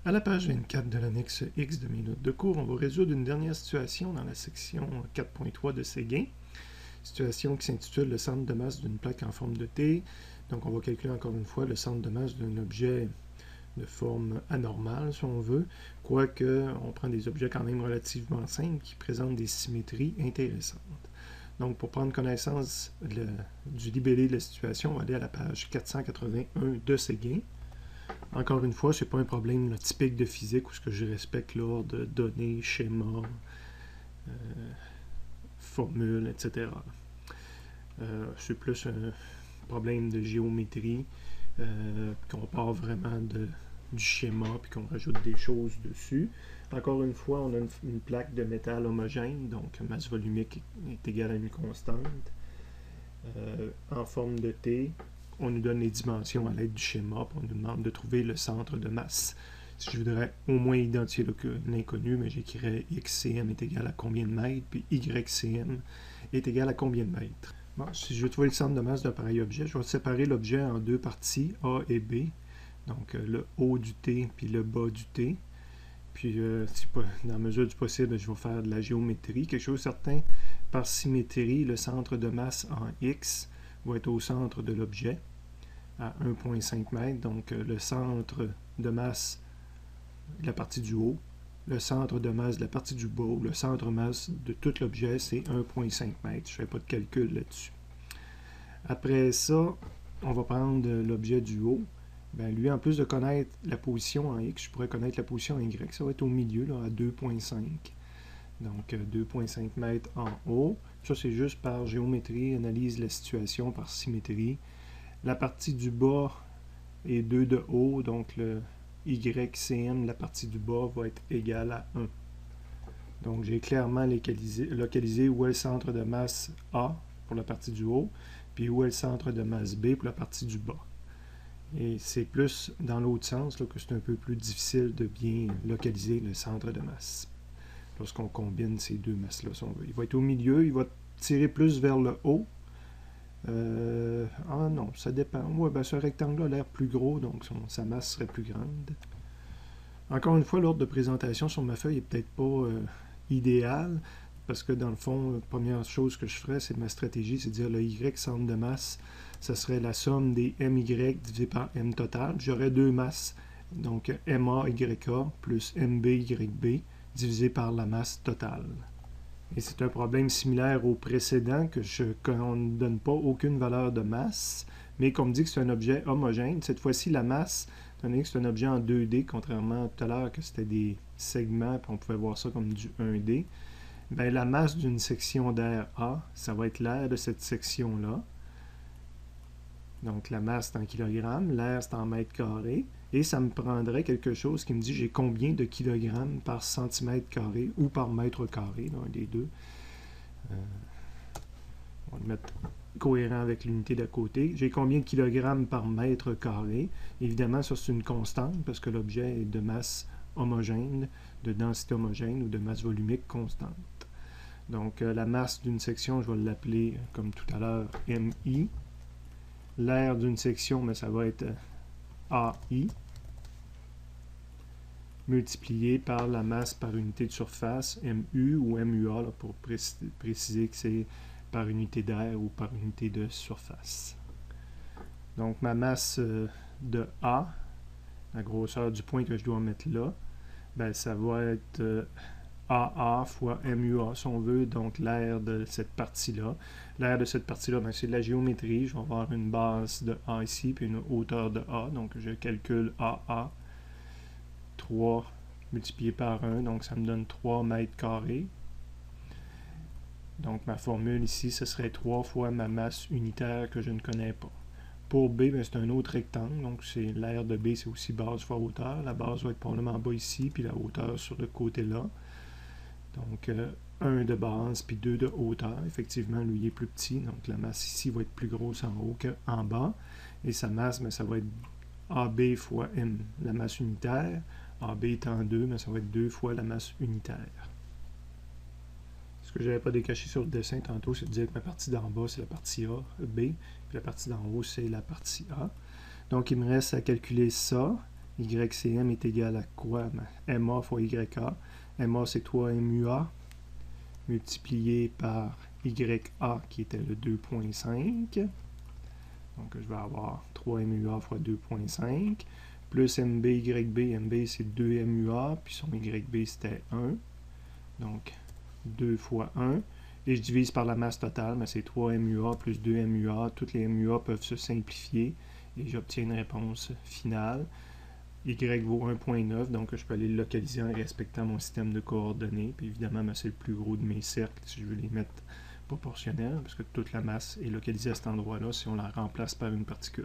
À la page 24 de l'annexe X de mes notes de cours, on va résoudre une dernière situation dans la section 4.3 de Séguin. Situation qui s'intitule le centre de masse d'une plaque en forme de T. Donc on va calculer encore une fois le centre de masse d'un objet de forme anormale, si on veut, quoique on prend des objets quand même relativement simples qui présentent des symétries intéressantes. Donc pour prendre connaissance du libellé de la situation, on va aller à la page 481 de Séguin. Encore une fois, ce n'est pas un problème typique de physique où ce que je respecte l'ordre, données, schémas, formules, etc. C'est plus un problème de géométrie, qu'on part vraiment du schéma puis qu'on rajoute des choses dessus. Encore une fois, on a une plaque de métal homogène, donc masse volumique est égale à une constante. En forme de T, on nous donne les dimensions à l'aide du schéma, puis on nous demande de trouver le centre de masse. Si je voudrais au moins identifier l'inconnu, mais j'écrirais XCM est égal à combien de mètres, puis YCM est égal à combien de mètres. Bon, si je veux trouver le centre de masse d'un pareil objet, je vais séparer l'objet en deux parties, A et B. Donc le haut du T, puis le bas du T. Puis, dans la mesure du possible, je vais faire de la géométrie. Quelque chose de certain, par symétrie, le centre de masse en X va être au centre de l'objet, à 1,5 m. Donc, le centre de masse de la partie du haut, le centre de masse de la partie du bas, le centre de masse de tout l'objet, c'est 1,5 m. Je ne fais pas de calcul là-dessus. Après ça, on va prendre l'objet du haut. Ben, lui, en plus de connaître la position en X, je pourrais connaître la position en Y. Ça va être au milieu, là, à 2,5. Donc, 2,5 m en haut. Ça, c'est juste par géométrie, analyse la situation par symétrie. La partie du bas est 2 de haut, donc le YCM, la partie du bas, va être égal à 1. Donc, j'ai clairement localisé où est le centre de masse A pour la partie du haut, puis où est le centre de masse B pour la partie du bas. Et c'est plus dans l'autre sens là, que c'est un peu plus difficile de bien localiser le centre de masse. Lorsqu'on combine ces deux masses-là, si on veut. Il va être au milieu, il va tirer plus vers le haut. Ah non, ça dépend. Ouais, ben, ce rectangle-là a l'air plus gros, donc sa masse serait plus grande. Encore une fois, l'ordre de présentation sur ma feuille n'est peut-être pas idéal, parce que dans le fond, la première chose que je ferais, c'est ma stratégie, c'est de dire le Y centre de masse, ça serait la somme des MY divisé par M total. J'aurais deux masses, donc MA-YA plus MB-YB divisé par la masse totale. Et c'est un problème similaire au précédent, qu'on ne donne pas aucune valeur de masse, mais qu'on me dit que c'est un objet homogène. Cette fois-ci, la masse, étant donné que c'est un objet en 2D, contrairement à tout à l'heure que c'était des segments, puis on pouvait voir ça comme du 1D, ben, la masse d'une section d'air A, ça va être l'air de cette section-là. Donc la masse c'est en kilogrammes, l'air c'est en mètres carrés, et ça me prendrait quelque chose qui me dit j'ai combien de kilogrammes par centimètre carré ou par mètre carré, l'un des deux. On va le mettre cohérent avec l'unité d'à côté. J'ai combien de kilogrammes par mètre carré. Évidemment, ça c'est une constante parce que l'objet est de masse homogène, de densité homogène ou de masse volumique constante. Donc la masse d'une section, je vais l'appeler comme tout à l'heure MI. L'aire d'une section, mais ça va être AI, multiplié par la masse par unité de surface, MU ou MUA, là, pour préciser que c'est par unité d'air ou par unité de surface. Donc ma masse de A, la grosseur du point que je dois mettre là, ben, ça va être AA fois MUA, si on veut, donc l'aire de cette partie-là. L'aire de cette partie-là, ben, c'est de la géométrie. Je vais avoir une base de A ici, puis une hauteur de A. Donc, je calcule AA, 3 multiplié par 1, donc ça me donne 3 mètres carrés. Donc, ma formule ici, ce serait 3 fois ma masse unitaire que je ne connais pas. Pour B, ben, c'est un autre rectangle, donc c'est l'aire de B, c'est aussi base fois hauteur. La base va être probablement en bas ici, puis la hauteur sur le côté-là. Donc, 1 de base, puis 2 de hauteur. Effectivement, lui, il est plus petit. Donc, la masse ici va être plus grosse en haut qu'en bas. Et sa masse, mais ça va être AB fois M, la masse unitaire. AB étant 2, mais ça va être 2 fois la masse unitaire. Ce que je n'avais pas décaché sur le dessin tantôt, c'est de dire que ma partie d'en bas, c'est la partie A, B, puis la partie d'en haut, c'est la partie A. Donc, il me reste à calculer ça. YCM est égal à quoi? MA fois YA. MA, c'est 3 MUA multiplié par YA qui était le 2.5. Donc, je vais avoir 3 MUA fois 2.5 plus MB, YB. MB, c'est 2 MUA, puis son YB, c'était 1. Donc, 2 fois 1. Et je divise par la masse totale, mais c'est 3 MUA plus 2 MUA. Toutes les MUA peuvent se simplifier et j'obtiens une réponse finale. Y vaut 1.9, donc je peux aller le localiser en respectant mon système de coordonnées. Puis évidemment, c'est le plus gros de mes cercles si je veux les mettre proportionnels, parce que toute la masse est localisée à cet endroit-là si on la remplace par une particule.